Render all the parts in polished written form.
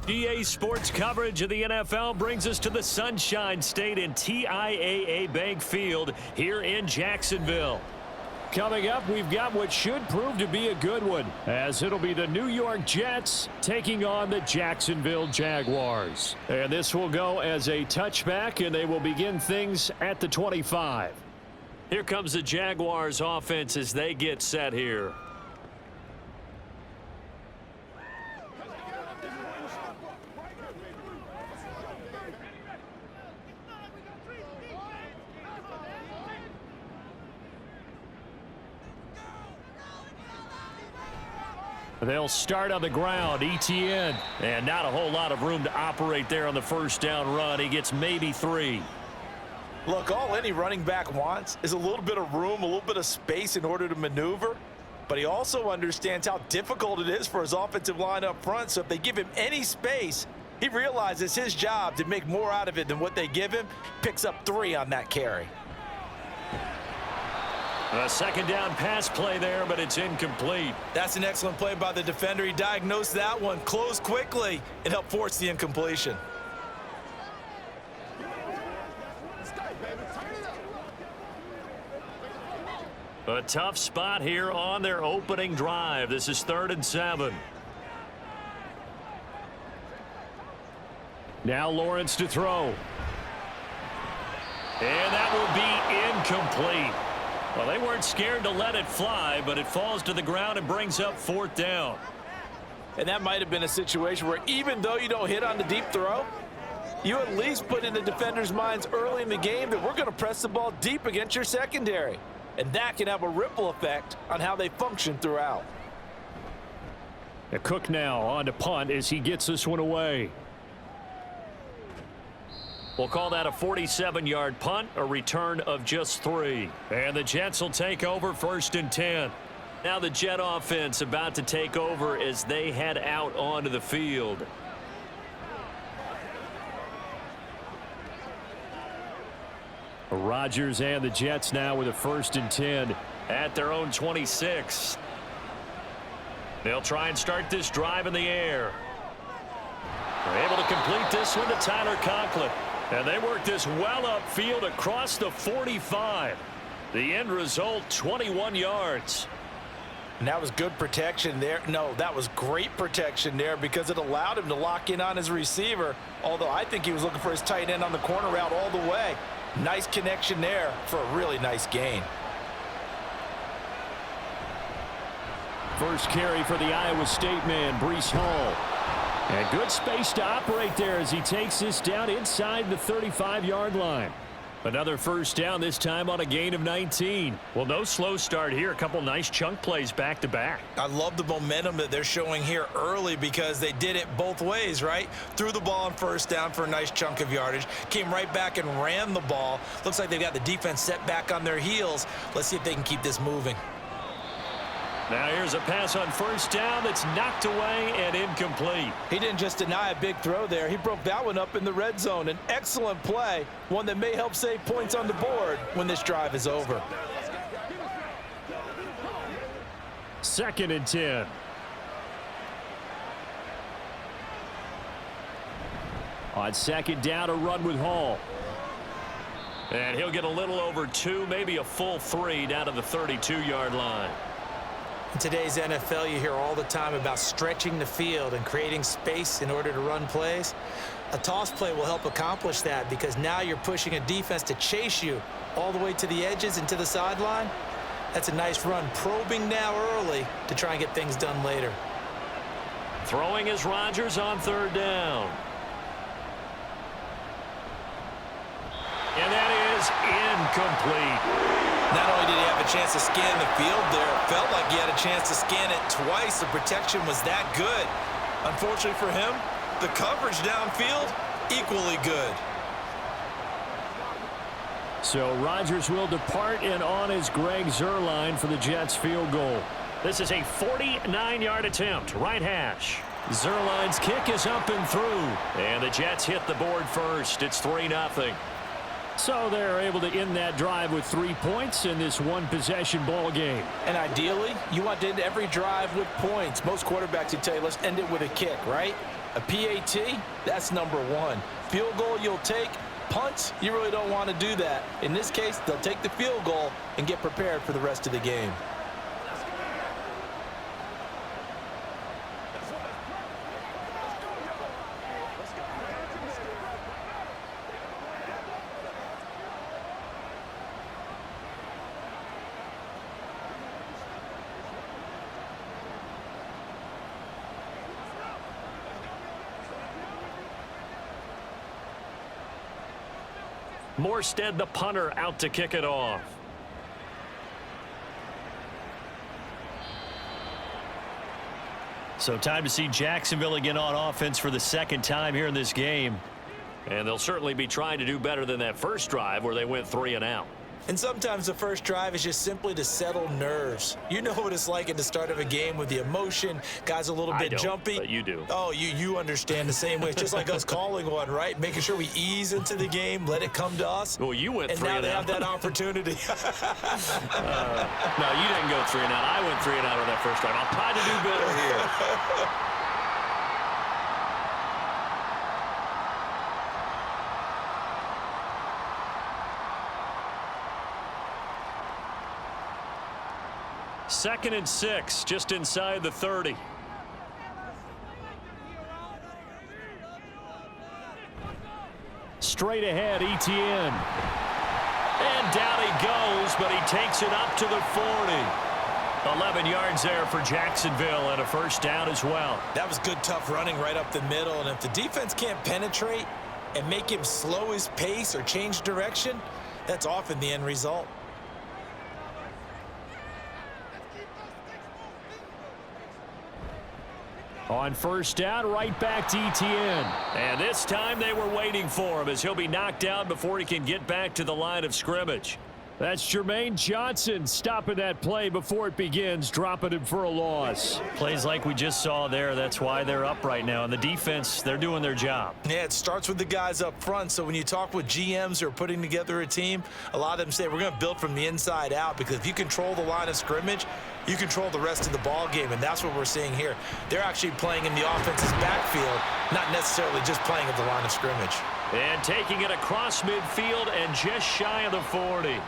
EA Sports coverage of the NFL brings us to the Sunshine State in TIAA Bank Field here in Jacksonville. Coming up, we've got what should prove to be a good one, as it'll be the New York Jets taking on the Jacksonville Jaguars. And this will go as a touchback, and they will begin things at the 25. Here comes the Jaguars offense as they get set here. They'll start on the ground. ETN. And not a whole lot of room to operate there on the first down run. He gets maybe 3. Look, all any running back wants is a little bit of room, a little bit of space in order to maneuver. But he also understands how difficult it is for his offensive line up front. So if they give him any space, he realizes his job to make more out of it than what they give him. Picks up 3 on that carry. A second down pass play there, but it's incomplete. That's an excellent play by the defender. He diagnosed that one, closed quickly, and helped force the incompletion. A tough spot here on their opening drive. This is 3rd and 7. Now Lawrence to throw. And that will be incomplete. Well, they weren't scared to let it fly, but it falls to the ground and brings up 4th down. And that might have been a situation where even though you don't hit on the deep throw, you at least put in the defender's minds early in the game that we're going to press the ball deep against your secondary. And that can have a ripple effect on how they function throughout. A Cook now on to punt as he gets this one away. We'll call that a 47-yard punt, a return of just 3. And the Jets will take over 1st and 10. Now the Jet offense about to take over as they head out onto the field. Rodgers and the Jets now with a 1st and 10 at their own 26. They'll try and start this drive in the air. They're able to complete this one to Tyler Conklin. And they work this well upfield across the 45. The end result, 21 yards. And that was good protection there. No, that was great protection there because it allowed him to lock in on his receiver. Although I think he was looking for his tight end on the corner route all the way. Nice connection there for a really nice gain. First carry for the Iowa State man, Breece Hall. And good space to operate there as he takes this down inside the 35-yard line. Another first down, this time on a gain of 19. Well, no slow start here. A couple nice chunk plays back-to-back. I love the momentum that they're showing here early because they did it both ways, right? Threw the ball on first down for a nice chunk of yardage. Came right back and ran the ball. Looks like they've got the defense set back on their heels. Let's see if they can keep this moving. Now here's a pass on first down that's knocked away and incomplete. He didn't just deny a big throw there. He broke that one up in the red zone. An excellent play, one that may help save points on the board when this drive is over. 2nd and 10. On 2nd down, a run with Hall. And he'll get a little over 2, maybe a full 3 down to the 32-yard line. In today's NFL, you hear all the time about stretching the field and creating space in order to run plays. A toss play will help accomplish that because now you're pushing a defense to chase you all the way to the edges and to the sideline. That's a nice run, probing now early to try and get things done later. Throwing is Rodgers on 3rd down. And that is incomplete. Not only did he have a chance to scan the field there, it felt like he had a chance to scan it twice. The protection was that good. Unfortunately for him, the coverage downfield, equally good. So Rodgers will depart, and on is Greg Zuerlein for the Jets field goal. This is a 49-yard attempt, right hash. Zuerlein's kick is up and through, and the Jets hit the board first. It's 3-0. So they're able to end that drive with 3 points in this one-possession ball game. And ideally, you want to end every drive with points. Most quarterbacks would tell you, let's end it with a kick, right? A PAT, that's number one. Field goal you'll take. Punts, you really don't want to do that. In this case, they'll take the field goal and get prepared for the rest of the game. Morstead, the punter, out to kick it off. So time to see Jacksonville again on offense for the second time here in this game. And they'll certainly be trying to do better than that first drive where they went 3 and out. And sometimes the first drive is just simply to settle nerves. You know what it's like at the start of a game with the emotion. Guys a little bit jumpy. But you do. Oh, you understand the same way. It's just like us calling one, right? Making sure we ease into the game, let it come to us. Well, you went 3 and out. And now they have that opportunity. No, you didn't go 3 and out. I went 3 and out on that first drive. I'll try to do better here. Second and 6, just inside the 30. Straight ahead, Etienne. And down he goes, but he takes it up to the 40. 11 yards there for Jacksonville and a first down as well. That was good, tough running right up the middle. And if the defense can't penetrate and make him slow his pace or change direction, that's often the end result. On first down, right back to Etienne. And this time they were waiting for him as he'll be knocked down before he can get back to the line of scrimmage. That's Jermaine Johnson stopping that play before it begins, dropping him for a loss. Plays like we just saw there. That's why they're up right now. And the defense, they're doing their job. Yeah, it starts with the guys up front. So when you talk with GMs who are putting together a team, a lot of them say we're going to build from the inside out, because if you control the line of scrimmage, you control the rest of the ball game, and that's what we're seeing here. They're actually playing in the offense's backfield, not necessarily just playing at the line of scrimmage. And taking it across midfield and just shy of the 40.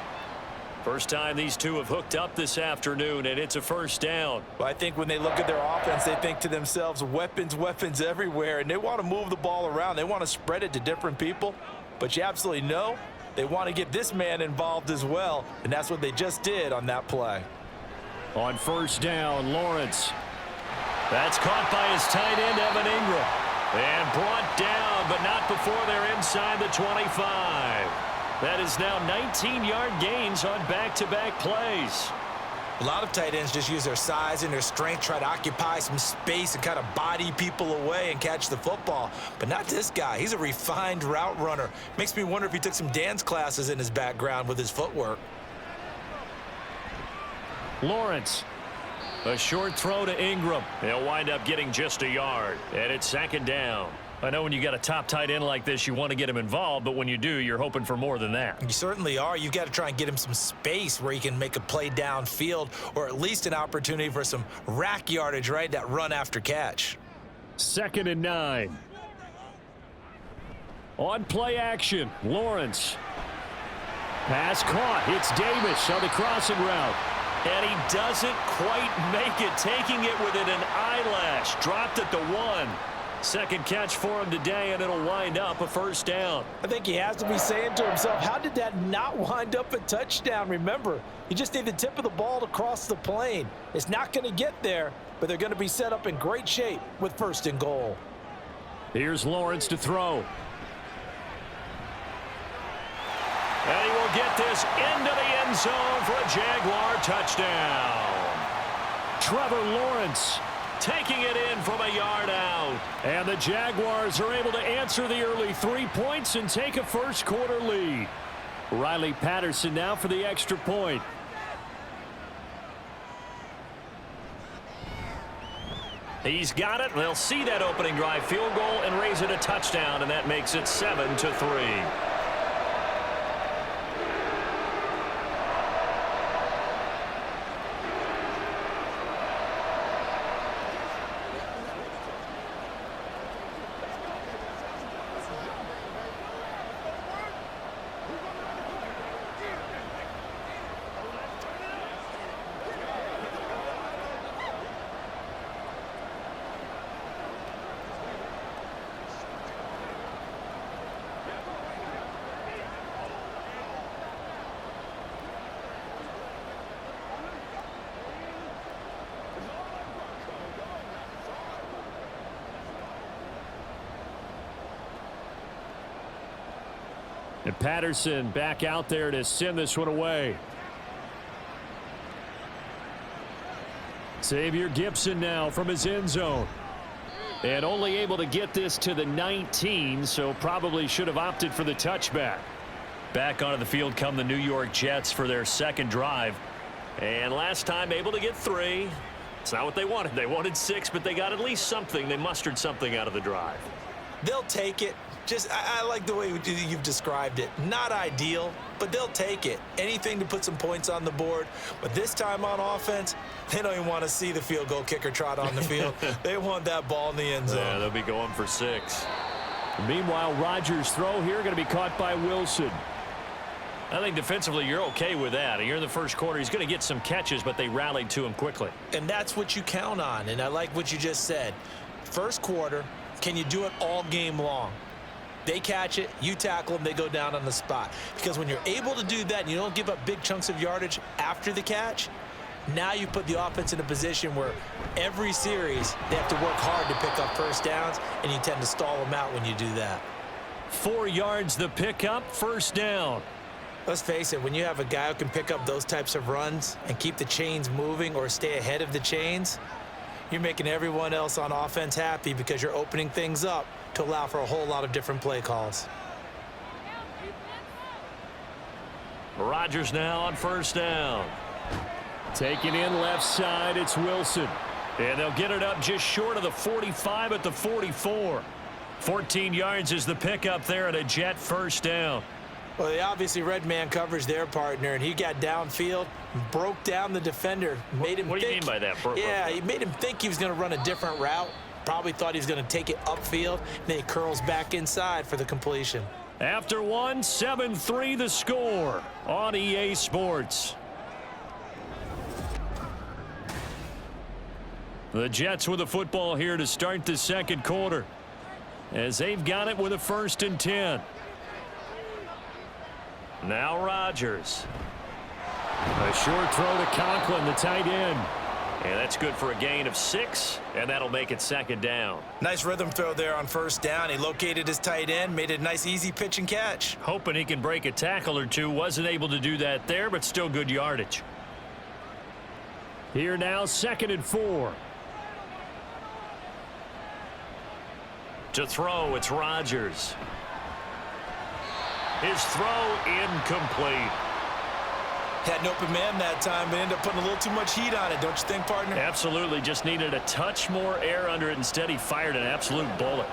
First time these two have hooked up this afternoon, and it's a first down. Well, I think when they look at their offense, they think to themselves, weapons, weapons everywhere, and they want to move the ball around. They want to spread it to different people, but you absolutely know they want to get this man involved as well, and that's what they just did on that play. On first down, Lawrence. That's caught by his tight end, Evan Ingram. And brought down, but not before they're inside the 25. That is now 19-yard gains on back-to-back plays. A lot of tight ends just use their size and their strength, try to occupy some space and kind of body people away and catch the football. But not this guy. He's a refined route runner. Makes me wonder if he took some dance classes in his background with his footwork. Lawrence. A short throw to Ingram. They'll wind up getting just a yard. And it's second down. I know when you got a top tight end like this, you want to get him involved, but when you do, you're hoping for more than that. You certainly are. You've got to try and get him some space where he can make a play downfield, or at least an opportunity for some rack yardage, right? That run after catch. 2nd and 9. On play action, Lawrence. Pass caught. It's Davis on the crossing route. And he doesn't quite make it, taking it within an eyelash. Dropped at the 1. Second catch for him today, and it'll wind up a first down. I think he has to be saying to himself, how did that not wind up a touchdown? Remember, you just need the tip of the ball to cross the plane. It's not going to get there, but they're going to be set up in great shape with 1st and goal. Here's Lawrence to throw. And he will get this into the end zone for a Jaguar touchdown. Trevor Lawrence taking it in from a yard out. And the Jaguars are able to answer the early 3 points and take a first quarter lead. Riley Patterson now for the extra point. He's got it. They'll see that opening drive field goal and raise it a touchdown, and that makes it 7-3. And Patterson back out there to send this one away. Xavier Gipson now from his end zone. And only able to get this to the 19, so probably should have opted for the touchback. Back onto the field come the New York Jets for their second drive. And last time able to get 3. It's not what they wanted. They wanted 6, but they got at least something. They mustered something out of the drive. They'll take it. I like the way you've described it. Not ideal, but they'll take it. Anything to put some points on the board. But this time on offense, they don't even want to see the field goal kicker trot on the field. They want that ball in the end zone. Yeah, they'll be going for 6. Meanwhile, Rodgers' throw here going to be caught by Wilson. I think defensively you're okay with that. You're in the first quarter. He's going to get some catches, but they rallied to him quickly. And that's what you count on. And I like what you just said. First quarter, can you do it all game long? They catch it, you tackle them, they go down on the spot. Because when you're able to do that and you don't give up big chunks of yardage after the catch, now you put the offense in a position where every series they have to work hard to pick up first downs, and you tend to stall them out when you do that. 4 yards the pickup, first down. Let's face it, when you have a guy who can pick up those types of runs and keep the chains moving or stay ahead of the chains, you're making everyone else on offense happy because you're opening things up to allow for a whole lot of different play calls. Rodgers now on first down. Taking in left side, it's Wilson. And they'll get it up just short of the 45 at the 44. 14 yards is the pickup there at a Jet first down. Well, they obviously read man coverage their partner, and he got downfield, broke down the defender, made him What do you mean by that? Yeah, he made him think he was going to run a different route. Probably thought he was going to take it upfield, and then he curls back inside for the completion. After 1, 7-3 the score on EA Sports. The Jets with the football here to start the second quarter, as they've got it with a 1st and 10. Now Rodgers. A short throw to Conklin, the tight end. And that's good for a gain of 6, and that'll make it second down. Nice rhythm throw there on first down. He located his tight end, made it a nice, easy pitch and catch. Hoping he can break a tackle or two. Wasn't able to do that there, but still good yardage. Here now, 2nd and 4. To throw, it's Rodgers. His throw incomplete. Had an open man that time, but ended up putting a little too much heat on it, don't you think, partner? Absolutely. Just needed a touch more air under it. Instead, he fired an absolute bullet.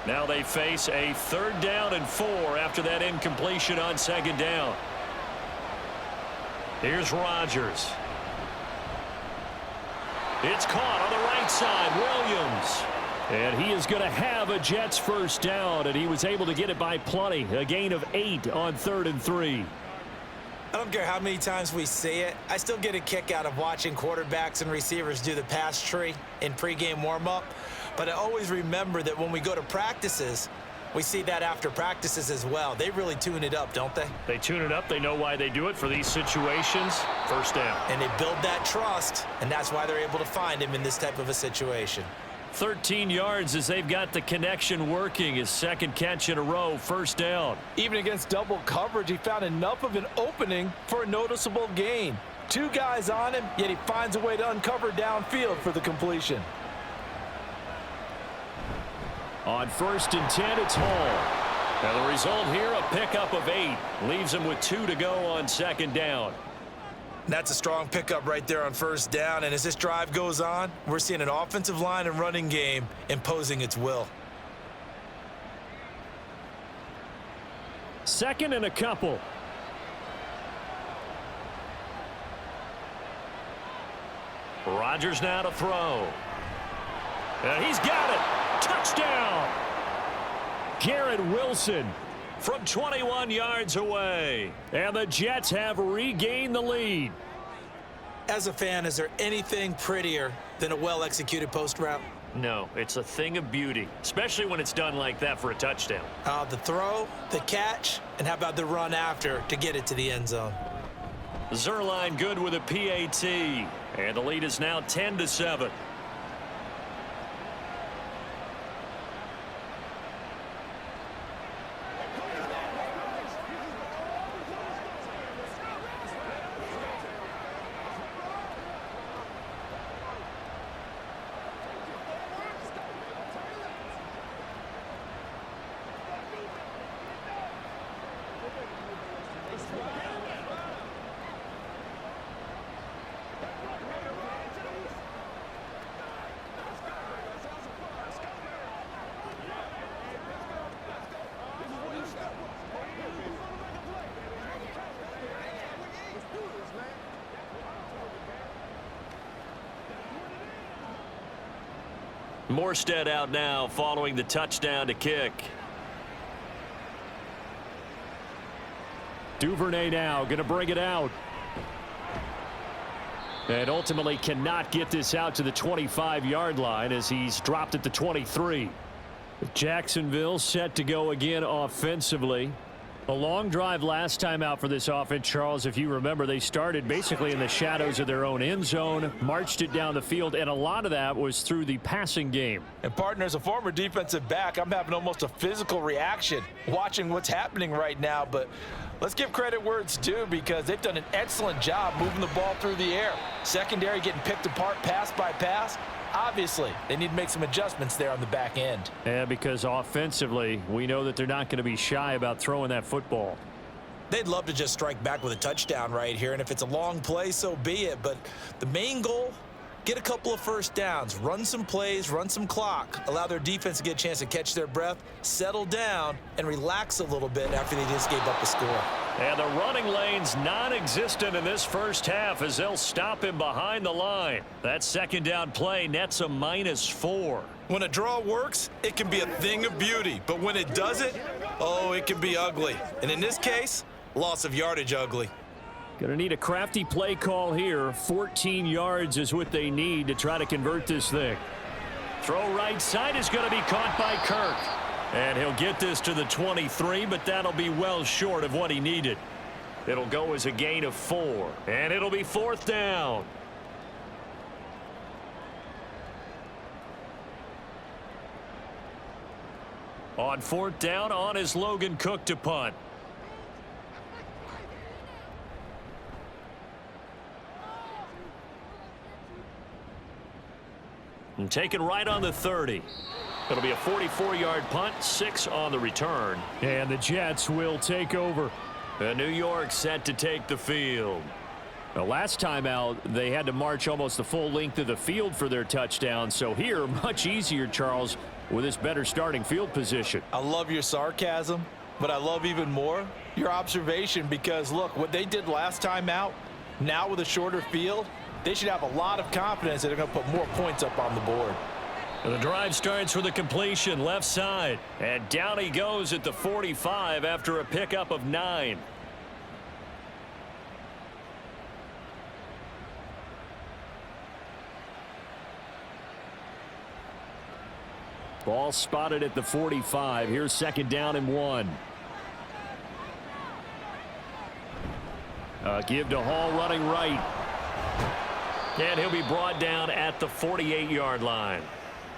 Now they face a 3rd down and 4 after that incompletion on 2nd down. Here's Rodgers. It's caught on the right side. Williams. And he is going to have a Jets first down, and he was able to get it by plenty. A gain of 8 on 3rd and 3. I don't care how many times we say it. I still get a kick out of watching quarterbacks and receivers do the pass tree in pregame warm-up. But I always remember that when we go to practices, we see that after practices as well. They really tune it up, don't they? They tune it up. They know why they do it for these situations. First down. And they build that trust, and that's why they're able to find him in this type of a situation. 13 yards as they've got the connection working. His 2nd catch in a row, first down. Even against double coverage, he found enough of an opening for a noticeable gain. 2 guys on him, yet he finds a way to uncover downfield for the completion. On 1st and 10, it's Hall. Now the result here, a pickup of 8. Leaves him with 2 to go on 2nd down. That's a strong pickup right there on first down, and as this drive goes on, we're seeing an offensive line and running game imposing its will. 2nd and a couple. Rodgers now to throw. And he's got it. Touchdown. Garrett Wilson from 21 yards away. And the Jets have regained the lead. As a fan, is there anything prettier than a well-executed post route? No, it's a thing of beauty, especially when it's done like that for a touchdown. The throw, the catch, and how about the run after to get it to the end zone? Zerline good with a PAT. And the lead is now 10-7. Morstead out now following the touchdown to kick. Duvernay now going to bring it out. And ultimately cannot get this out to the 25-yard line as he's dropped at the 23. Jacksonville set to go again offensively. A long drive last time out for this offense, Charles. If you remember, they started basically in the shadows of their own end zone, marched it down the field, and a lot of that was through the passing game. And partner, as a former defensive back, I'm having almost a physical reaction watching what's happening right now. But let's give credit where it's due, because they've done an excellent job moving the ball through the air. Secondary getting picked apart pass by pass. Obviously, they need to make some adjustments there on the back end. Yeah, because offensively, we know that they're not going to be shy about throwing that football. They'd love to just strike back with a touchdown right here, and if it's a long play, so be it. But the main goal, get a couple of first downs, run some plays, run some clock, allow their defense to get a chance to catch their breath, settle down, and relax a little bit after they just gave up a score. And the running lane's non-existent in this first half as they'll stop him behind the line. That second down play nets a -4. When a draw works, it can be a thing of beauty. But when it doesn't, oh, it can be ugly. And in this case, loss of yardage ugly. Going to need a crafty play call here. 14 yards is what they need to try to convert this thing. Throw right side is going to be caught by Kirk. And he'll get this to the 23, but that'll be well short of what he needed. It'll go as a gain of 4, and it'll be 4th down. On 4th down, on is Logan Cook to punt. And taken right on the 30. It'll be a 44-yard punt, 6 on the return. And the Jets will take over. New York set to take the field. The last time out, they had to march almost the full length of the field for their touchdown. So here, much easier, Charles, with this better starting field position. I love your sarcasm, but I love even more your observation, because, look, what they did last time out, now with a shorter field, they should have a lot of confidence that they're going to put more points up on the board. And the drive starts with a completion left side. And down he goes at the 45 after a pickup of 9. Ball spotted at the 45. Here's 2nd down and 1. Give to Hall running right. And he'll be brought down at the 48-yard line.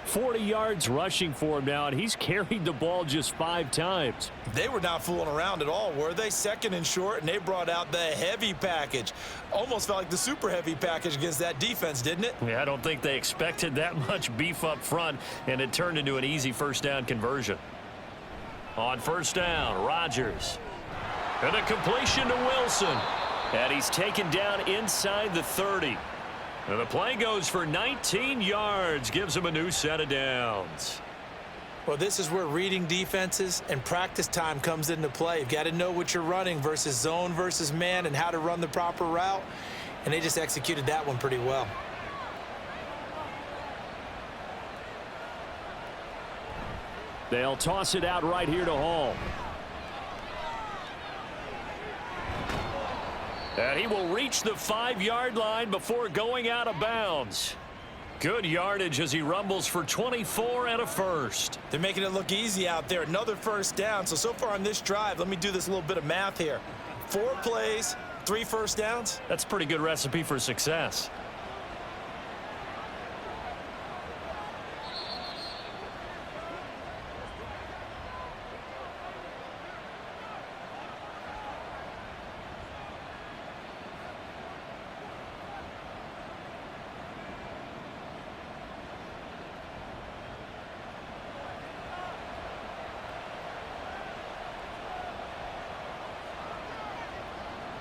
40 yards rushing for him now, and he's carried the ball just 5 times. They were not fooling around at all, were they? 2nd and short, and they brought out the heavy package. Almost felt like the super heavy package against that defense, didn't it? Yeah, I don't think they expected that much beef up front, and it turned into an easy first down conversion. On 1st down, Rodgers. And a completion to Wilson. And he's taken down inside the 30. And the play goes for 19 yards, gives him a new set of downs. Well, this is where reading defenses and practice time comes into play. You've got to know what you're running versus zone versus man and how to run the proper route. And they just executed that one pretty well. They'll toss it out right here to Hall. And he will reach the 5-yard line before going out of bounds. Good yardage as he rumbles for 24 and a first. They're making it look easy out there. Another first down. So far on this drive, let me do this little bit of math here. 4 plays, 3 first downs. That's a pretty good recipe for success.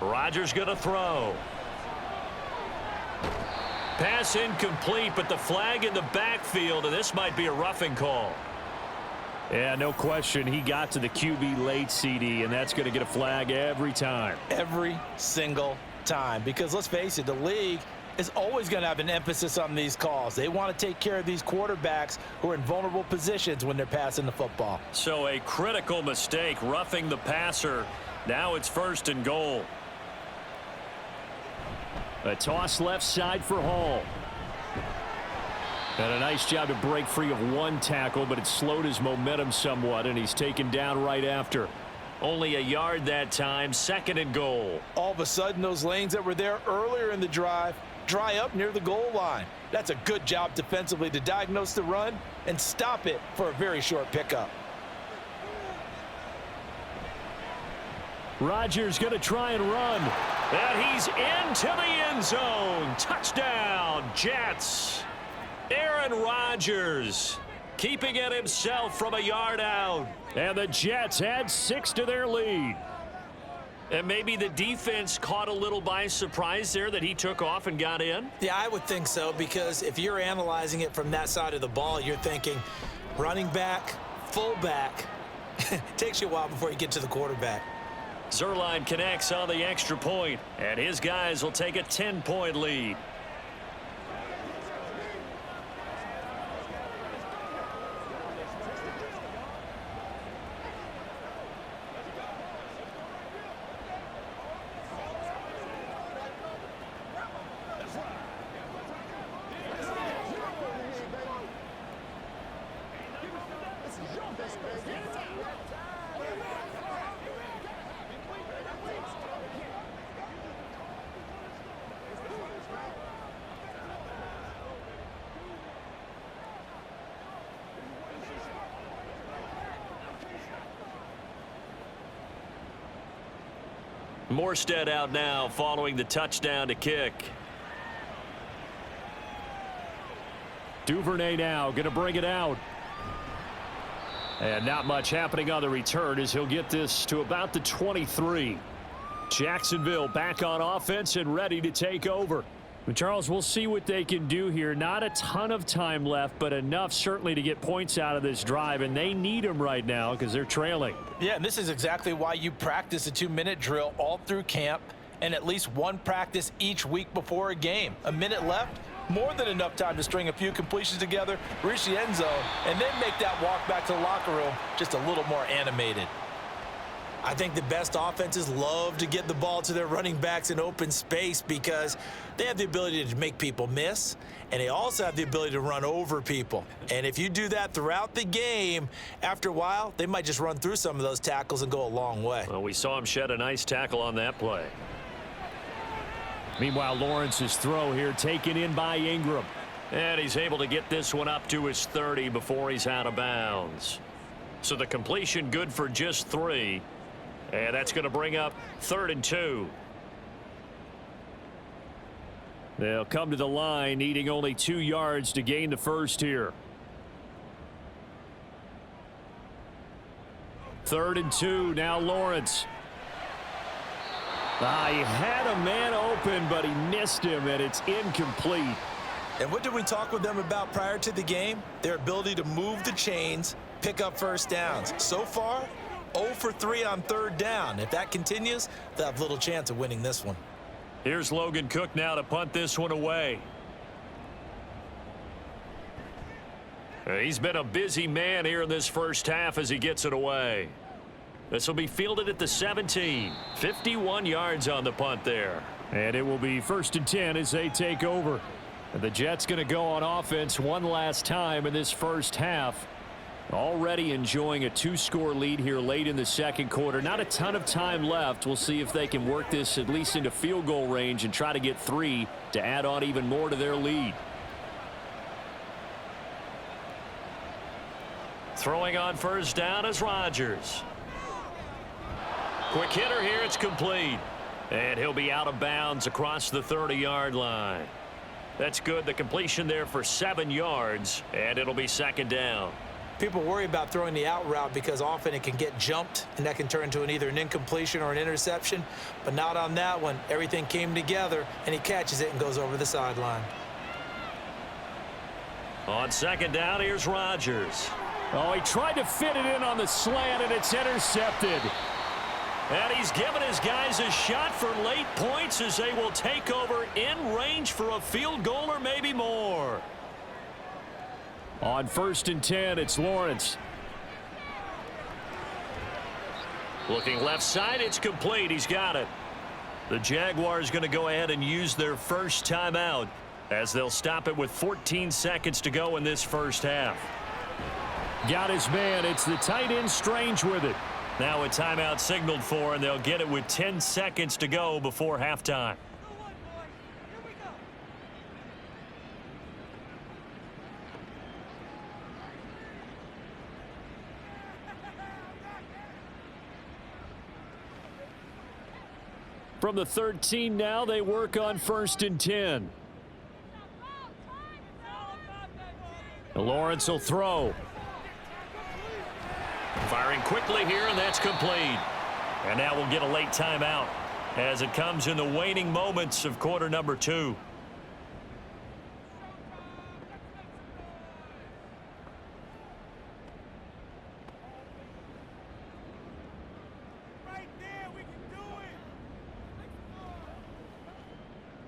Rodgers going to throw. Pass incomplete, but the flag in the backfield, and this might be a roughing call. Yeah, no question. He got to the QB late, CD, and that's going to get a flag every time. Every single time. Because let's face it, the league is always going to have an emphasis on these calls. They want to take care of these quarterbacks who are in vulnerable positions when they're passing the football. So a critical mistake, roughing the passer. Now it's 1st and goal. A toss left side for Hall. And a nice job to break free of one tackle, but it slowed his momentum somewhat, and he's taken down right after. Only a yard that time, 2nd and goal. All of a sudden, those lanes that were there earlier in the drive dry up near the goal line. That's a good job defensively to diagnose the run and stop it for a very short pickup. Rodgers going to try and run. And he's into the end zone. Touchdown, Jets. Aaron Rodgers keeping it himself from a yard out. And the Jets add 6 to their lead. And maybe the defense caught a little by surprise there that he took off and got in? Yeah, I would think so, because if you're analyzing it from that side of the ball, you're thinking running back, fullback. It takes you a while before you get to the quarterback. Zuerlein connects on the extra point, and his guys will take a 10-point lead. Morstead out now following the touchdown to kick. Duvernay now going to bring it out. And not much happening on the return as he'll get this to about the 23. Jacksonville back on offense and ready to take over. And Charles, we'll see what they can do here. Not a ton of time left, but enough certainly to get points out of this drive, and they need them right now because they're trailing. Yeah, and this is exactly why you practice a 2-minute drill all through camp and at least one practice each week before a game. A minute left, more than enough time to string a few completions together, reach the end zone, and then make that walk back to the locker room just a little more animated. I think the best offenses love to get the ball to their running backs in open space because they have the ability to make people miss, and they also have the ability to run over people. And if you do that throughout the game, after a while, they might just run through some of those tackles and go a long way. Well, we saw him shed a nice tackle on that play. Meanwhile, Lawrence's throw here taken in by Ingram. And he's able to get this one up to his 30 before he's out of bounds. So the completion good for just 3. And that's going to bring up 3rd and 2. They'll come to the line needing only 2 yards to gain the first here. 3rd and 2. Now Lawrence. He had a man open, but he missed him, and it's incomplete. And what did we talk with them about prior to the game? Their ability to move the chains, pick up first downs. So far, 0 for 3 on 3rd down. If that continues, they'll have little chance of winning this one. Here's Logan Cook now to punt this one away. He's been a busy man here in this first half as he gets it away. This will be fielded at the 17. 51 yards on the punt there. And it will be 1st and 10 as they take over. And the Jets going to go on offense one last time in this first half. Already enjoying a 2-score lead here late in the second quarter. Not a ton of time left. We'll see if they can work this at least into field goal range and try to get 3 to add on even more to their lead. Throwing on first down is Rodgers. Quick hitter here. It's complete. And he'll be out of bounds across the 30-yard line. That's good. The completion there for 7 yards. And it'll be 2nd down. People worry about throwing the out route because often it can get jumped, and that can turn into either an incompletion or an interception. But not on that one. Everything came together, and he catches it and goes over the sideline. On 2nd down, here's Rodgers. Oh, he tried to fit it in on the slant, and it's intercepted. And he's given his guys a shot for late points as they will take over in range for a field goal or maybe more. On 1st and 10, it's Lawrence. Looking left side, it's complete. He's got it. The Jaguars going to go ahead and use their first timeout as they'll stop it with 14 seconds to go in this first half. Got his man. It's the tight end Strange with it. Now a timeout signaled for, and they'll get it with 10 seconds to go before halftime. From the 13 now, they work on 1st and 10. Lawrence will throw. Firing quickly here, and that's complete. And now we'll get a late timeout as it comes in the waning moments of quarter number 2.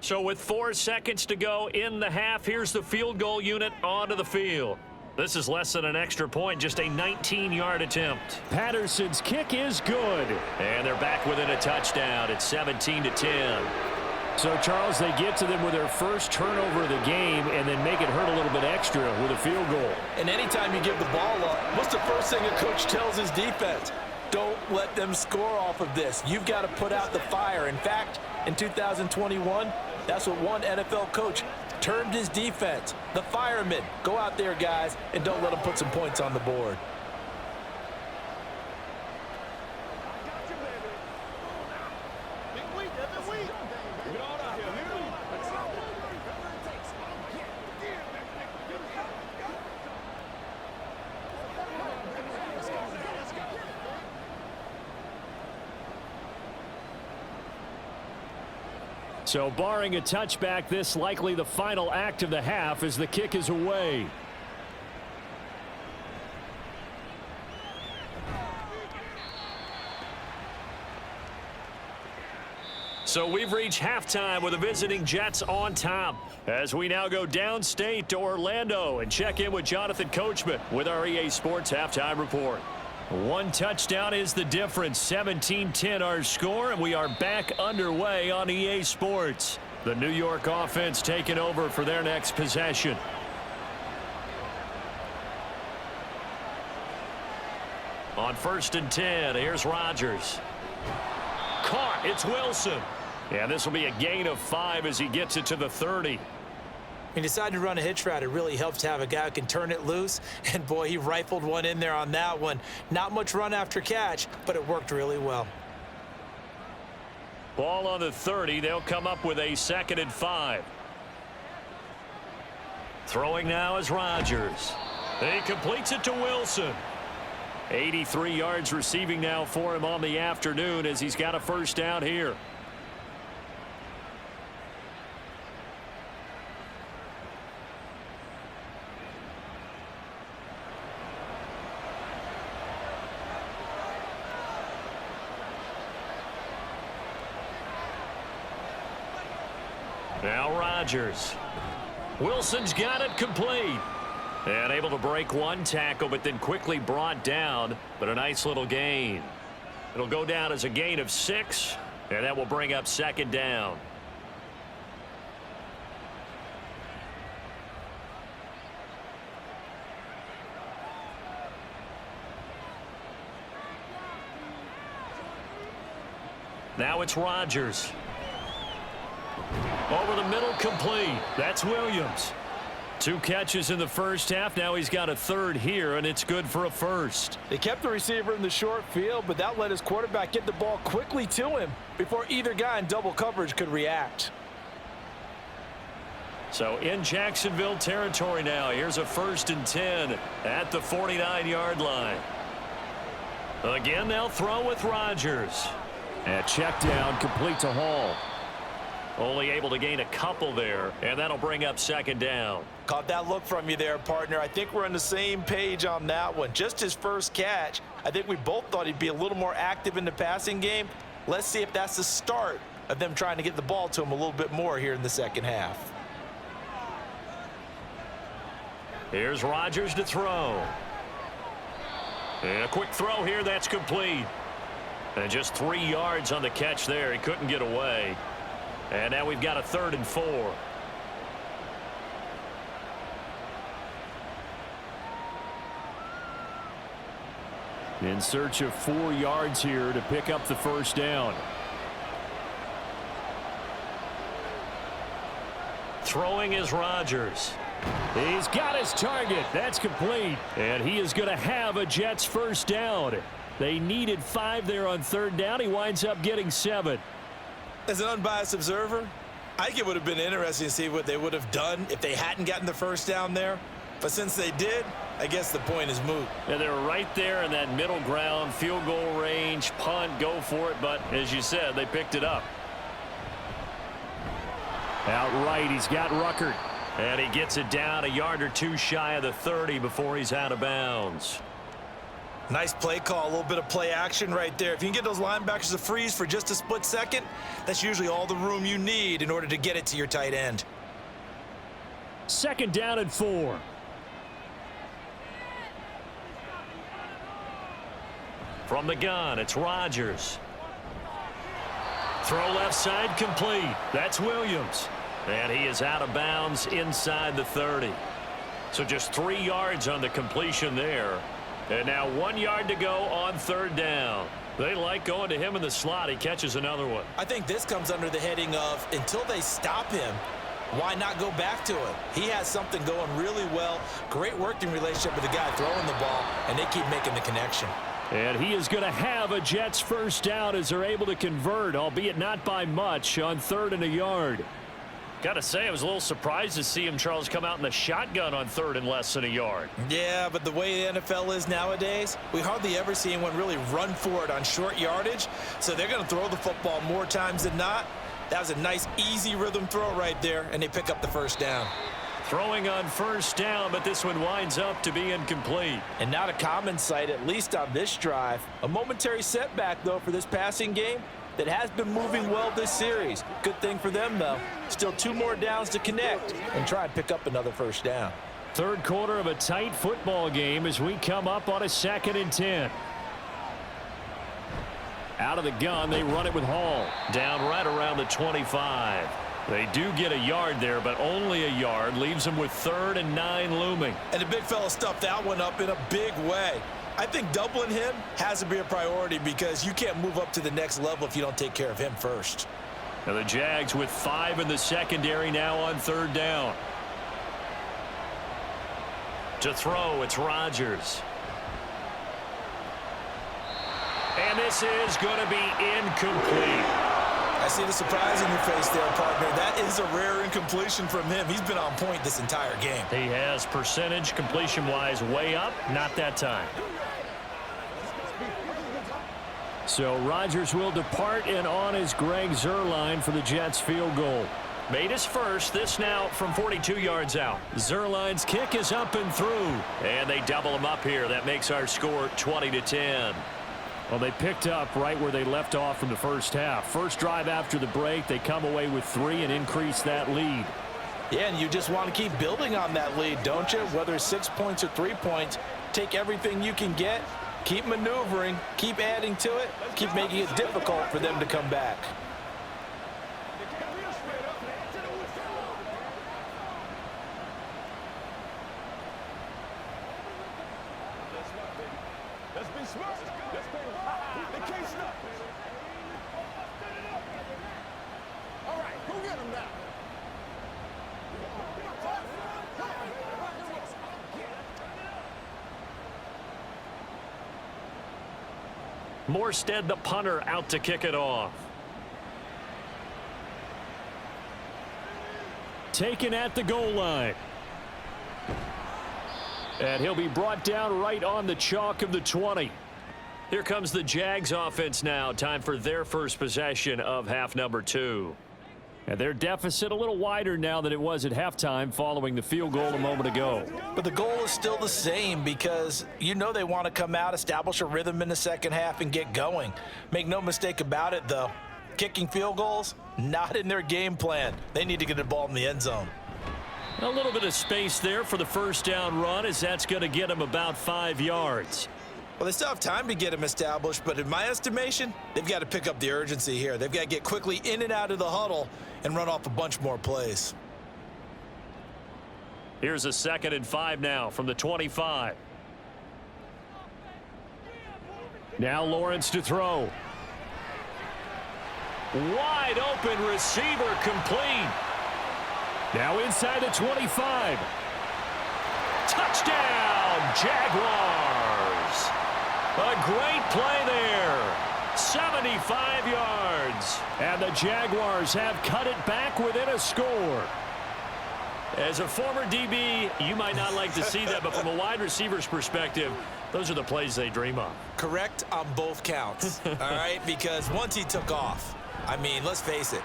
So with 4 seconds to go in the half, here's the field goal unit onto the field. This is less than an extra point, just a 19-yard attempt. Patterson's kick is good. And they're back within a touchdown. It's 17-10. So, Charles, they get to them with their first turnover of the game and then make it hurt a little bit extra with a field goal. And anytime you give the ball up, what's the first thing a coach tells his defense? Don't let them score off of this. You've got to put out the fire. In fact, in 2021, that's what one NFL coach termed his defense. The firemen. Go out there, guys, and don't let them put some points on the board. So barring a touchback, this likely the final act of the half as the kick is away. So we've reached halftime with the visiting Jets on top as we now go downstate to Orlando and check in with Jonathan Coachman with our EA Sports Halftime Report. One touchdown is the difference. 17-10 our score, and we are back underway on EA Sports. The New York offense taking over for their next possession. On 1st and 10, here's Rodgers. Caught. It's Wilson. And this will be a gain of 5 as he gets it to the 30. He decided to run a hitch route. It really helps to have a guy who can turn it loose. And, boy, he rifled one in there on that one. Not much run after catch, but it worked really well. Ball on the 30. They'll come up with a 2nd and 5. Throwing now is Rodgers. He completes it to Wilson. 83 yards receiving now for him on the afternoon as he's got a first down here. Now Rodgers. Wilson's got it complete. And able to break one tackle, but then quickly brought down. But a nice little gain. It'll go down as a gain of 6, and that will bring up 2nd down. Now it's Rodgers. Over the middle, complete. That's Williams. 2 catches in the first half. Now he's got a 3rd here, and it's good for a 1st. They kept the receiver in the short field, but that let his quarterback get the ball quickly to him before either guy in double coverage could react. So in Jacksonville territory now. Here's a 1st and 10 at the 49-yard line. Again, they'll throw with Rodgers. And check down, complete to Hall. Only able to gain a couple there, and that'll bring up 2nd down. Caught that look from you there, partner. I think we're on the same page on that one. Just his first catch, I think we both thought he'd be a little more active in the passing game. Let's see if that's the start of them trying to get the ball to him a little bit more here in the second half. Here's Rodgers to throw. And a quick throw here, that's complete. And just 3 yards on the catch there. He couldn't get away. And now we've got a 3rd and 4. In search of 4 yards here to pick up the first down. Throwing is Rodgers. He's got his target. That's complete. And he is going to have a Jets first down. They needed 5 there on 3rd down. He winds up getting 7. As an unbiased observer, I think it would have been interesting to see what they would have done if they hadn't gotten the first down there. But since they did, I guess the point is moot. And they're right there in that middle ground, field goal range, punt, go for it. But as you said, they picked it up. Outright, he's got Ruckert. And he gets it down a yard or 2 shy of the 30 before he's out of bounds. Nice play call, a little bit of play action right there. If you can get those linebackers to freeze for just a split second, that's usually all the room you need in order to get it to your tight end. 2nd down and 4. From the gun, it's Rodgers. Throw left side complete. That's Williams. And he is out of bounds inside the 30. So just 3 yards on the completion there. And now 1 yard to go on 3rd down. They like going to him in the slot. He catches another one. I think this comes under the heading of until they stop him, why not go back to him? He has something going really well. Great working relationship with the guy throwing the ball, and they keep making the connection. And he is going to have a Jets first down as they're able to convert, albeit not by much, on 3rd and a yard. Got to say, I was a little surprised to see him, Charles, come out in the shotgun on 3rd and less than a yard. Yeah, but the way the NFL is nowadays, we hardly ever see anyone really run for it on short yardage. So they're going to throw the football more times than not. That was a nice, easy rhythm throw right there, and they pick up the first down. Throwing on 1st down, but this one winds up to be incomplete. And not a common sight, at least on this drive. A momentary setback, though, for this passing game that has been moving well this series. Good thing for them, though. Still 2 more downs to connect and try and pick up another first down. 3rd quarter of a tight football game as we come up on a 2nd and 10. Out of the gun, they run it with Hall. Down right around the 25. They do get a yard there, but only a yard. Leaves them with 3rd and 9 looming. And the big fella stuffed that one up in a big way. I think doubling him has to be a priority because you can't move up to the next level if you don't take care of him first. Now the Jags with 5 in the secondary now on 3rd down. To throw, it's Rodgers. And this is going to be incomplete. I see the surprise in your face there, partner. That is a rare incompletion from him. He's been on point this entire game. He has percentage completion-wise way up. Not that time. So Rodgers will depart, and on is Greg Zuerlein for the Jets field goal. Made his first. This now from 42 yards out. Zuerlein's kick is up and through. And they double him up here. That makes our score 20-10. Well, they picked up right where they left off in the first half. First drive after the break, they come away with 3 and increase that lead. Yeah, and you just want to keep building on that lead, don't you? Whether it's 6 points or 3 points, take everything you can get, keep maneuvering, keep adding to it, keep making it difficult for them to come back. Morstead, the punter, out to kick it off. Taken at the goal line. And he'll be brought down right on the chalk of the 20. Here comes the Jags offense now. Time for their first possession of half number 2. And their deficit a little wider now than it was at halftime following the field goal a moment ago. But the goal is still the same because you know they want to come out, establish a rhythm in the second half, and get going. Make no mistake about it, though. Kicking field goals, not in their game plan. They need to get the ball in the end zone. A little bit of space there for the first down run, as that's going to get them about 5 yards. Well, they still have time to get them established, but in my estimation, they've got to pick up the urgency here. They've got to get quickly in and out of the huddle and run off a bunch more plays. Here's a 2nd and 5 now from the 25. Now Lawrence to throw. Wide open receiver complete. Now inside the 25. Touchdown, Jaguars. A great play there. 75 yards. And the Jaguars have cut it back within a score. As a former DB, you might not like to see that, but from a wide receiver's perspective, those are the plays they dream of. Correct on both counts, all right? Because once he took off, I mean, let's face it,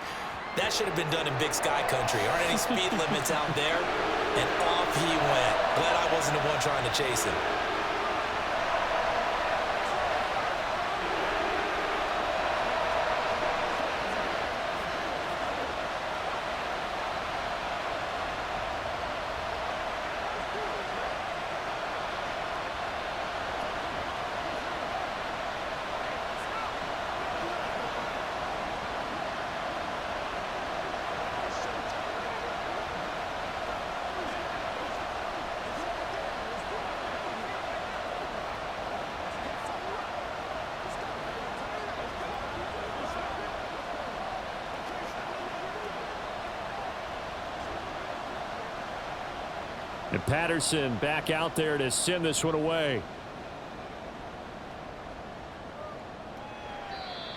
that should have been done in Big Sky Country. Aren't any speed limits out there? And off he went. Glad I wasn't the one trying to chase him. And Patterson back out there to send this one away.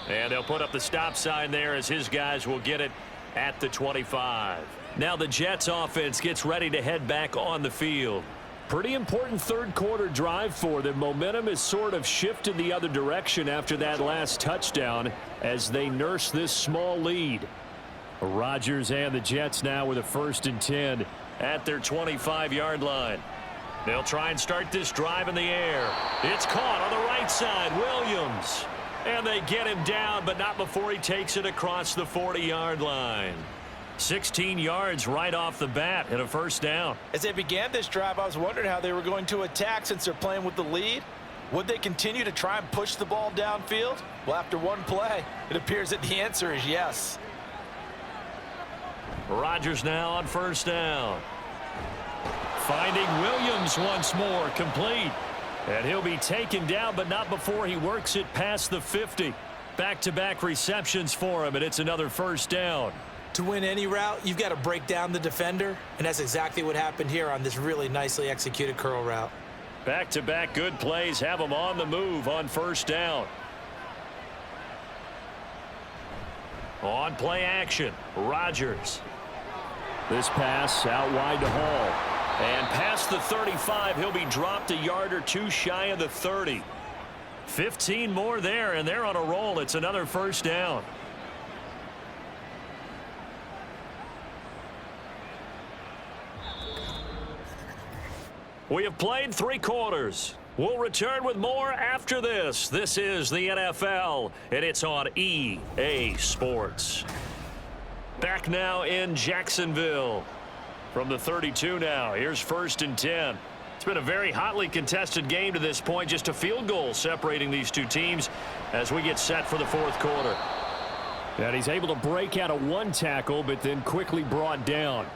And they'll put up the stop sign there as his guys will get it at the 25. Now the Jets offense gets ready to head back on the field. Pretty important third quarter drive for them. Momentum has sort of shifted the other direction after that last touchdown as they nurse this small lead. Rodgers and the Jets now with a 1st and 10 at their 25-yard line. They'll try and start this drive in the air. It's caught on the right side. Williams. And they get him down, but not before he takes it across the 40-yard line. 16 yards right off the bat and a 1st down. As they began this drive, I was wondering how they were going to attack since they're playing with the lead. Would they continue to try and push the ball downfield? Well, after one play, it appears that the answer is yes. Rodgers now on 1st down. Finding Williams once more, complete. And he'll be taken down, but not before he works it past the 50. Back-to-back receptions for him, and it's another 1st down. To win any route, you've got to break down the defender, and that's exactly what happened here on this really nicely executed curl route. Back-to-back good plays have him on the move on 1st down. On play action, Rodgers. This pass out wide to Hall. And past the 35, he'll be dropped a yard or two shy of the 30. 15 more there, and they're on a roll. It's another 1st down. We have played 3 quarters. We'll return with more after this. This is the NFL, and it's on EA Sports. Back now in Jacksonville. From the 32 now, here's 1st and 10. It's been a very hotly contested game to this point. Just a field goal separating these two teams as we get set for the 4th quarter. And he's able to break out of 1 tackle, but then quickly brought down.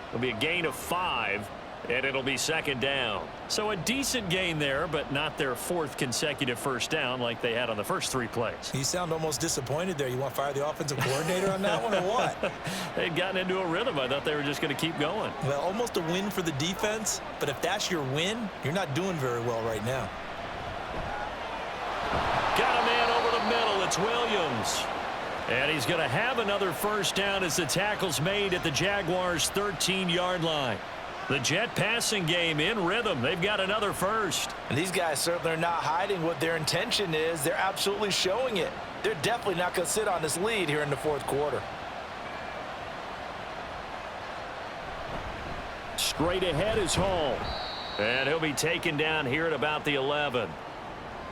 It'll be a gain of 5. And it'll be 2nd down. So a decent gain there, but not their 4th consecutive 1st down like they had on the first 3 plays. You sound almost disappointed there. You want to fire the offensive coordinator on that one or what? They'd gotten into a rhythm. I thought they were just going to keep going. Well, almost a win for the defense, but if that's your win, you're not doing very well right now. Got a man over the middle. It's Williams. And he's going to have another 1st down as the tackle's made at the Jaguars' 13-yard line. The Jet passing game in rhythm. They've got another 1st. And these guys certainly are not hiding what their intention is. They're absolutely showing it. They're definitely not going to sit on this lead here in the 4th quarter. Straight ahead is Hall. And he'll be taken down here at about the 11.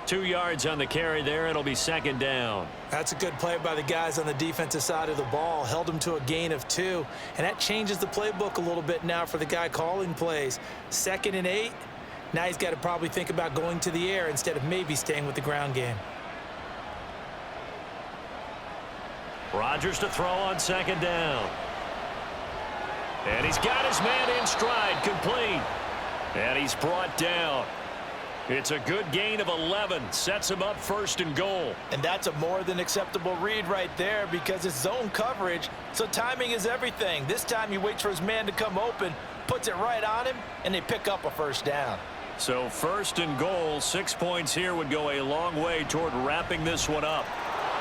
2 yards on the carry there. It'll be second down. That's a good play by the guys on the defensive side of the ball. Held him to a gain of 2. And that changes the playbook a little bit now for the guy calling plays. 2nd and 8. Now he's got to probably think about going to the air instead of maybe staying with the ground game. Rodgers to throw on second down. And he's got his man in stride, complete. And he's brought down. It's a good gain of 11. Sets him up 1st and goal. And that's a more than acceptable read right there because it's zone coverage, so timing is everything. This time he waits for his man to come open, puts it right on him, and they pick up a 1st down. So 1st and goal, 6 points here would go a long way toward wrapping this one up.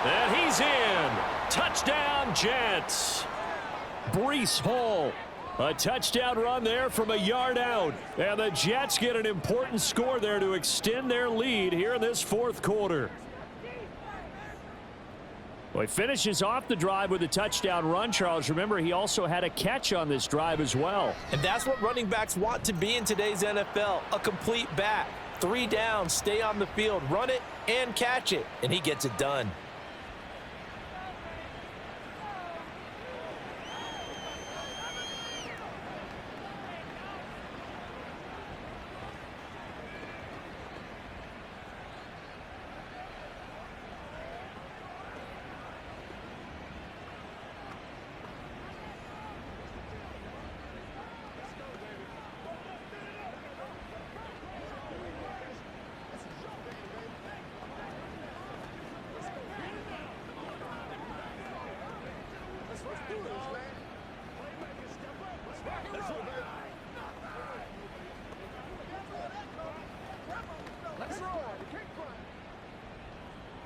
And he's in. Touchdown, Jets. Breece Hall. A touchdown run there from a yard out. And the Jets get an important score there to extend their lead here in this 4th quarter. Well, he finishes off the drive with a touchdown run, Charles. Remember, he also had a catch on this drive as well. And that's what running backs want to be in today's NFL, a complete back. 3 downs, stay on the field, run it, and catch it. And he gets it done.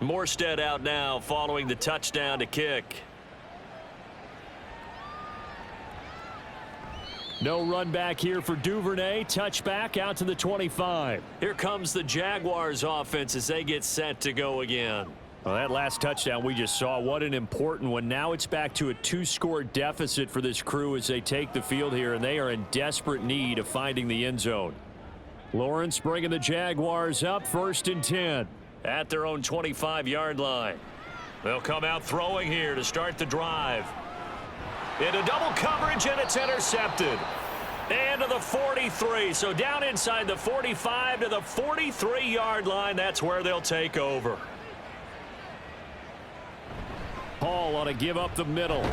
Morstead out now following the touchdown to kick. No run back here for Duvernay. Touchback out to the 25. Here comes the Jaguars offense as they get set to go again. Well, that last touchdown we just saw, what an important one. Now it's back to a 2-score deficit for this crew as they take the field here, and they are in desperate need of finding the end zone. Lawrence bringing the Jaguars up 1st and 10. At their own 25-yard line. They'll come out throwing here to start the drive. Into double coverage, and it's intercepted. And to the 43. So down inside the 45 to the 43-yard line. That's where they'll take over. Hall ought to give up the middle.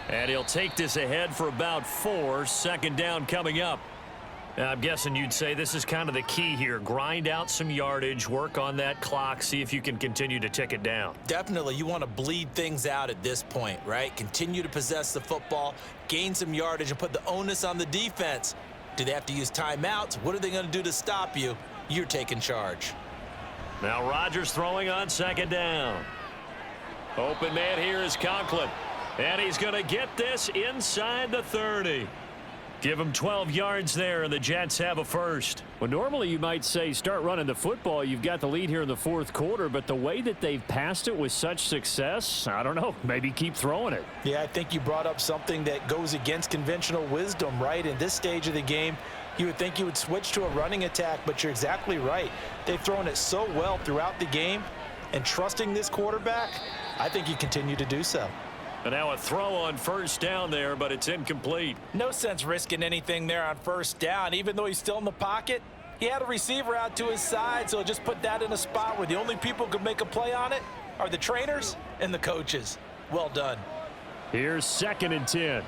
And he'll take this ahead for about 4. 2nd down coming up. Now, I'm guessing you'd say this is kind of the key here. Grind out some yardage, work on that clock, see if you can continue to tick it down. Definitely, you want to bleed things out at this point, right? Continue to possess the football, gain some yardage, and put the onus on the defense. Do they have to use timeouts? What are they going to do to stop you? You're taking charge. Now Rodgers throwing on 2nd down. Open man here is Conklin. And he's going to get this inside the 30. Give him 12 yards there, and the Jets have a 1st. Well, normally you might say start running the football. You've got the lead here in the 4th quarter, but the way that they've passed it with such success, I don't know, maybe keep throwing it. Yeah, I think you brought up something that goes against conventional wisdom, right? In this stage of the game, you would think you would switch to a running attack, but you're exactly right. They've thrown it so well throughout the game, and trusting this quarterback, I think you continue to do so. And now a throw on 1st down there, but it's incomplete. No sense risking anything there on 1st down. Even though he's still in the pocket, he had a receiver out to his side, so just put that in a spot where the only people who can make a play on it are the trainers and the coaches. Well done. Here's 2nd and 10.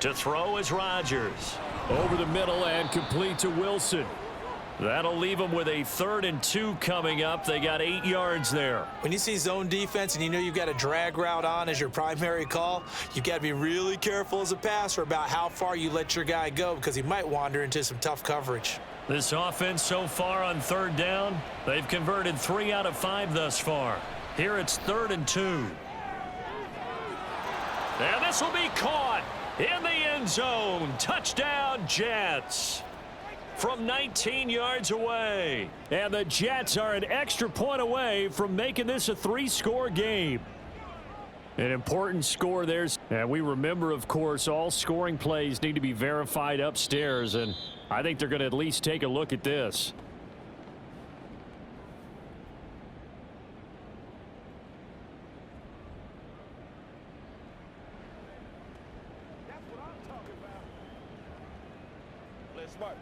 To throw is Rodgers. Over the middle and complete to Wilson. That'll leave them with a 3rd and 2 coming up. They got 8 yards there. When you see zone defense and you know you've got a drag route on as your primary call, you've got to be really careful as a passer about how far you let your guy go because he might wander into some tough coverage. This offense so far on 3rd down, they've converted 3 out of 5 thus far. Here it's 3rd and 2. And this will be caught in the end zone. Touchdown, Jets. From 19 yards away. And the Jets are an extra point away from making this a 3-score game. An important score there. And we remember, of course, all scoring plays need to be verified upstairs, and I think they're going to at least take a look at this. That's what I'm talking about. Play smart,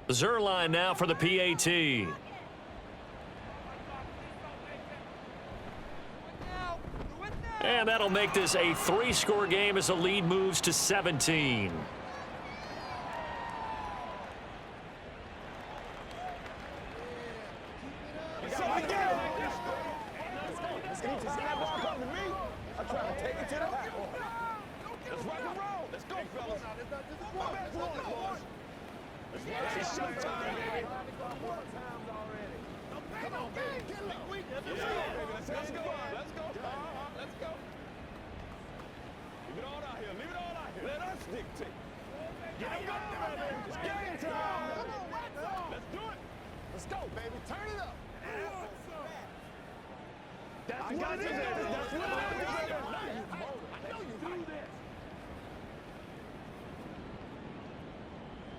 baby. Zerline now for the PAT. And that'll make this a 3-score game as the lead moves to 17. Let's go, baby. Turn it up.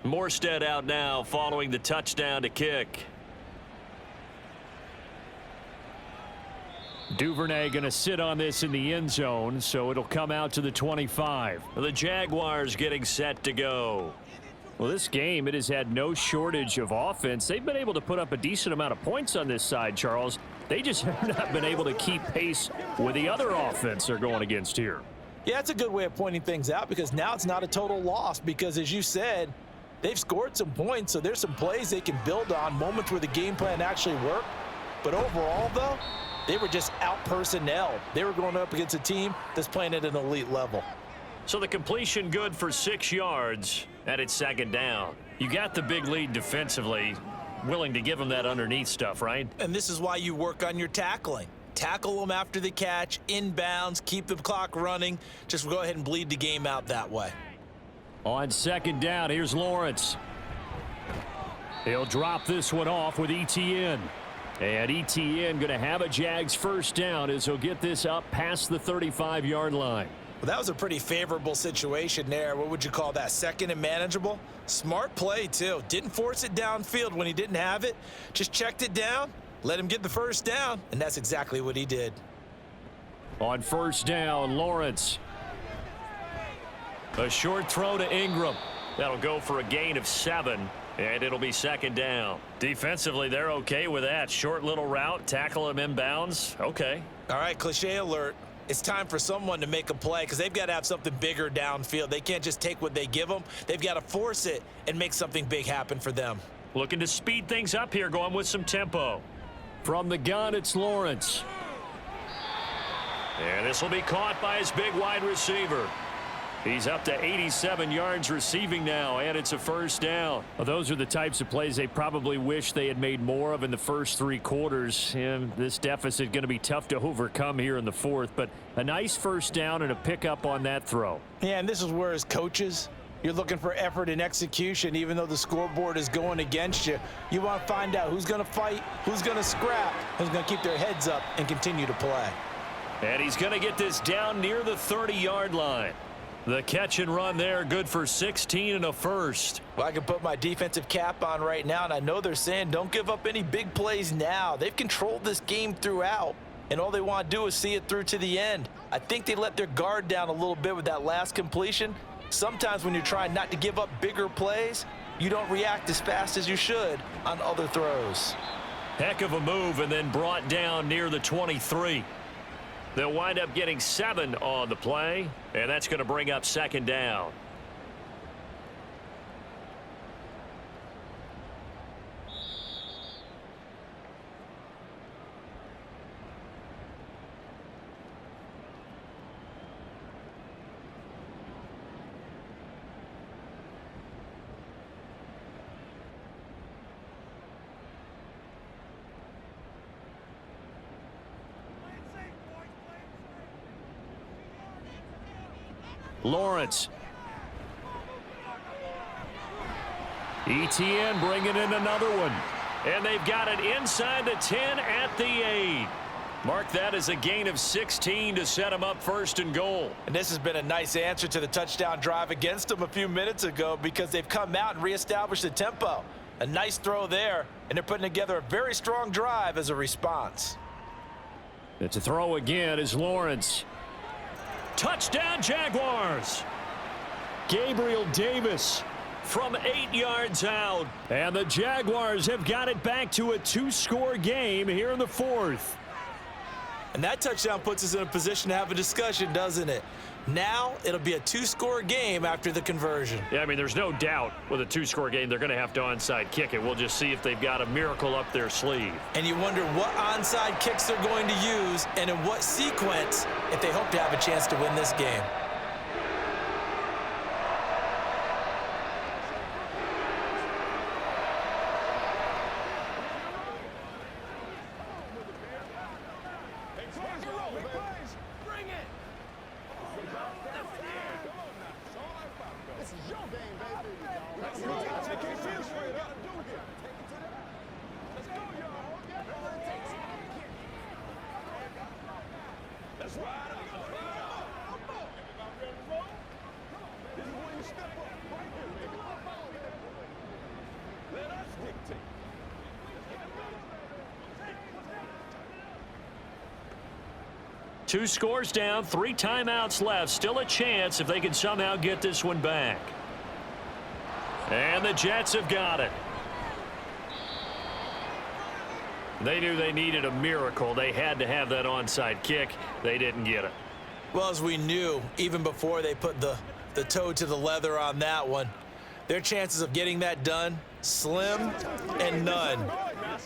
Morstead out now following the touchdown to kick. Duvernay going to sit on this in the end zone, so it'll come out to the 25. The Jaguars getting set to go. Well, this game, it has had no shortage of offense. They've been able to put up a decent amount of points on this side, Charles. They just have not been able to keep pace with the other offense they're going against here. Yeah, it's a good way of pointing things out because now it's not a total loss because, as you said, they've scored some points, so there's some plays they can build on, moments where the game plan actually worked. But overall, though, they were just out-personnel. They were going up against a team that's playing at an elite level. So the completion good for 6 yards, and it's second down. You got the big lead defensively, willing to give them that underneath stuff, right? And this is why you work on your tackling. Tackle them after the catch, inbounds, keep the clock running. Just go ahead and bleed the game out that way. On second down, here's Lawrence. He'll drop this one off with ETN. And ETN going to have a Jags first down as he'll get this up past the 35-yard line. Well, that was a pretty favorable situation there. What would you call that? Second and manageable? Smart play, too. Didn't force it downfield when he didn't have it. Just checked it down, let him get the first down, and that's exactly what he did. On first down, Lawrence. A short throw to Ingram. That'll go for a gain of 7, and it'll be second down. Defensively, they're okay with that. Short little route, tackle him inbounds. Okay. All right, cliche alert. It's time for someone to make a play because they've got to have something bigger downfield. They can't just take what they give them. They've got to force it and make something big happen for them. Looking to speed things up here, going with some tempo. From the gun, it's Lawrence. And this will be caught by his big wide receiver. He's up to 87 yards receiving now, and it's a first down. Well, those are the types of plays they probably wish they had made more of in the first 3 quarters. And this deficit going to be tough to overcome here in the fourth. But a nice first down and a pickup on that throw. Yeah, and this is where, as coaches, you're looking for effort and execution. Even though the scoreboard is going against you, you want to find out who's going to fight, who's going to scrap, who's going to keep their heads up and continue to play. And he's going to get this down near the 30-yard line. The catch and run there, good for 16 and a first. Well, I can put my defensive cap on right now, and I know they're saying don't give up any big plays now. They've controlled this game throughout, and all they want to do is see it through to the end. I think they let their guard down a little bit with that last completion. Sometimes when you're trying not to give up bigger plays, you don't react as fast as you should on other throws. Heck of a move, and then brought down near the 23. They'll wind up getting 7 on the play, and that's going to bring up second down. Lawrence. ETN bringing in another one. And they've got it inside the 10 at the 8. Mark that as a gain of 16 to set him up first and goal. And this has been a nice answer to the touchdown drive against them a few minutes ago because they've come out and reestablished the tempo. A nice throw there, and they're putting together a very strong drive as a response. It's a throw again is Lawrence. Touchdown Jaguars. Gabriel Davis from 8 yards out. And the Jaguars have got it back to a 2-score game here in the 4th. And that touchdown puts us in a position to have a discussion, doesn't it? Now it'll be a 2-score game after the conversion. Yeah, I mean, there's no doubt with a 2-score game they're going to have to onside kick it. We'll just see if they've got a miracle up their sleeve. And you wonder what onside kicks they're going to use and in what sequence if they hope to have a chance to win this game. Two scores down, 3 timeouts left. Still a chance if they can somehow get this one back. And the Jets have got it. They knew they needed a miracle. They had to have that onside kick. They didn't get it. Well, as we knew, even before they put the toe to the leather on that one, their chances of getting that done, slim and none.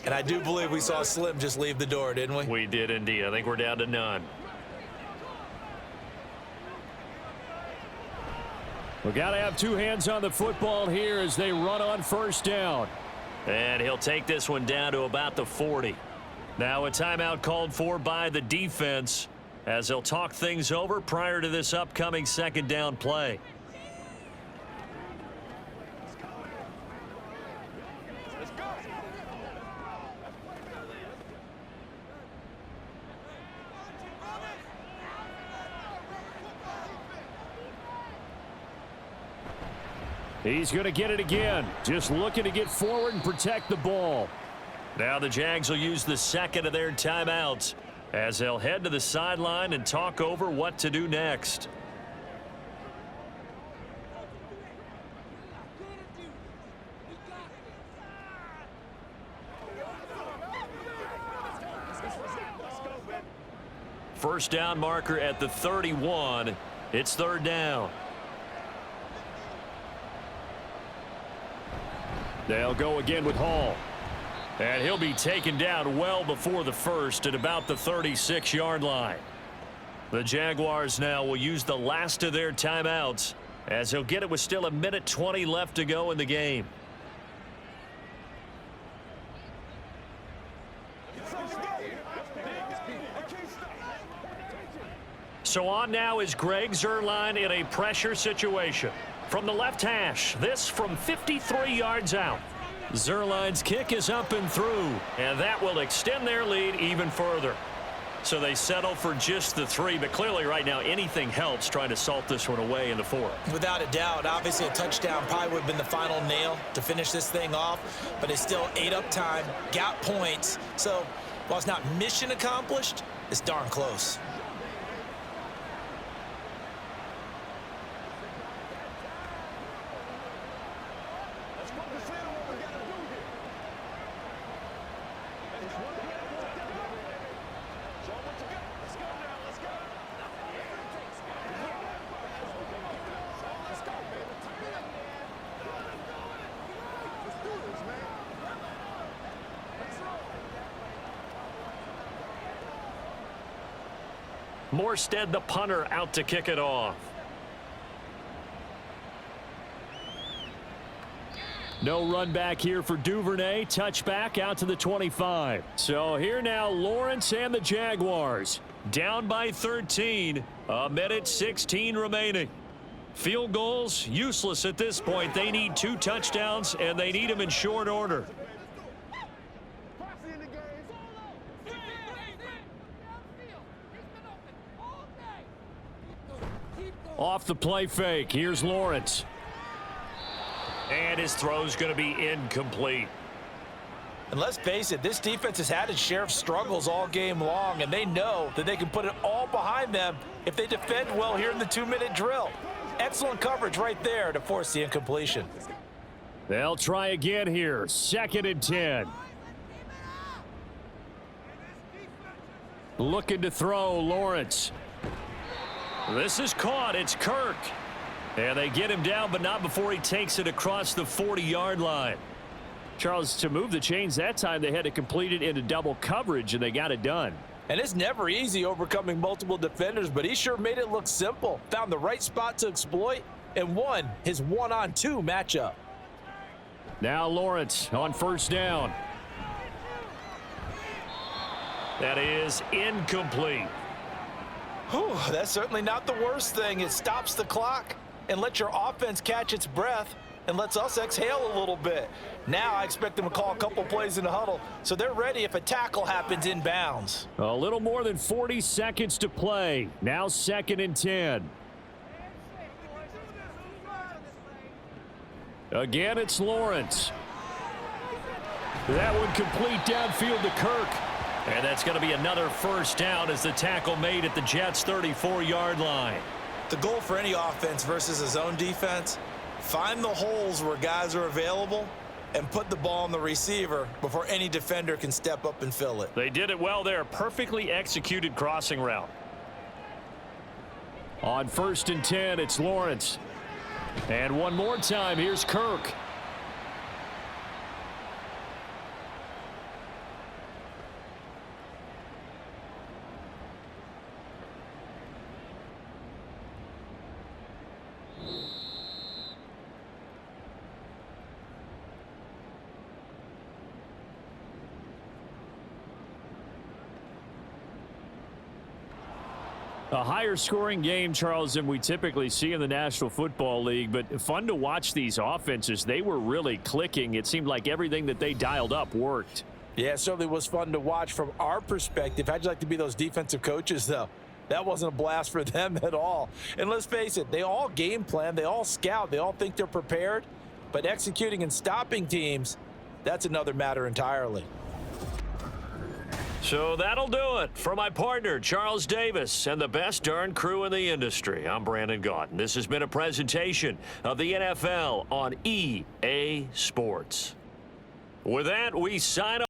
And I do believe we saw Slim just leave the door, didn't we? We did indeed. I think we're down to none. We've got to have 2 hands on the football here as they run on first down. And he'll take this one down to about the 40. Now a timeout called for by the defense as they'll talk things over prior to this upcoming second down play. He's going to get it again. Just looking to get forward and protect the ball. Now the Jags will use the second of their timeouts as they'll head to the sideline and talk over what to do next. First down marker at the 31. It's third down. They'll go again with Hall. And he'll be taken down well before the first at about the 36-yard line. The Jaguars now will use the last of their timeouts as he'll get it with still 1:20 left to go in the game. So on now is Greg Zuerlein in a pressure situation. From the left hash, this from 53 yards out. Zuerlein's kick is up and through, and that will extend their lead even further. So they settle for just the 3, but clearly right now anything helps trying to salt this one away in the 4th. Without a doubt, obviously a touchdown probably would have been the final nail to finish this thing off, but it's still ate up time, got points. So while it's not mission accomplished, it's darn close. Morstead, the punter, out to kick it off. No run back here for Duvernay. Touchback out to the 25. So here now Lawrence and the Jaguars. Down by 13. 1:16 remaining. Field goals useless at this point. They need 2 touchdowns, and they need them in short order. Off the play fake, here's Lawrence. And his throw's going to be incomplete. And let's face it, this defense has had its share of struggles all game long, and they know that they can put it all behind them if they defend well here in the 2-minute drill. Excellent coverage right there to force the incompletion. They'll try again here. 2nd and 10. Looking to throw, Lawrence. This is caught. It's Kirk. And they get him down, but not before he takes it across the 40-yard line. Charles, to move the chains that time, they had to complete it into double coverage, and they got it done. And it's never easy overcoming multiple defenders, but he sure made it look simple. Found the right spot to exploit and won his 1-on-2 matchup. Now Lawrence on 1st down. That is incomplete. Whew, that's certainly not the worst thing. It stops the clock and lets your offense catch its breath and lets us exhale a little bit. Now I expect them to call a couple plays in the huddle so they're ready if a tackle happens in bounds. A little more than 40 seconds to play. Now 2nd and 10. Again, it's Lawrence. That one complete downfield to Kirk. And that's going to be another 1st down as the tackle made at the Jets' 34-yard line. The goal for any offense versus a zone defense, find the holes where guys are available and put the ball on the receiver before any defender can step up and fill it. They did it well there. Perfectly executed crossing route. On 1st and 10, it's Lawrence. And one more time, here's Kirk. A higher scoring game, Charles, than we typically see in the National Football League, but fun to watch these offenses. They were really clicking. It seemed like everything that they dialed up worked. Yeah, it certainly was fun to watch from our perspective. How'd you like to be those defensive coaches, though? That wasn't a blast for them at all. And let's face it, they all game plan, they all scout, they all think they're prepared, but executing and stopping teams, that's another matter entirely. So that'll do it for my partner, Charles Davis, and the best darn crew in the industry. I'm Brandon Gaudin. This has been a presentation of the NFL on EA Sports. With that, we sign off.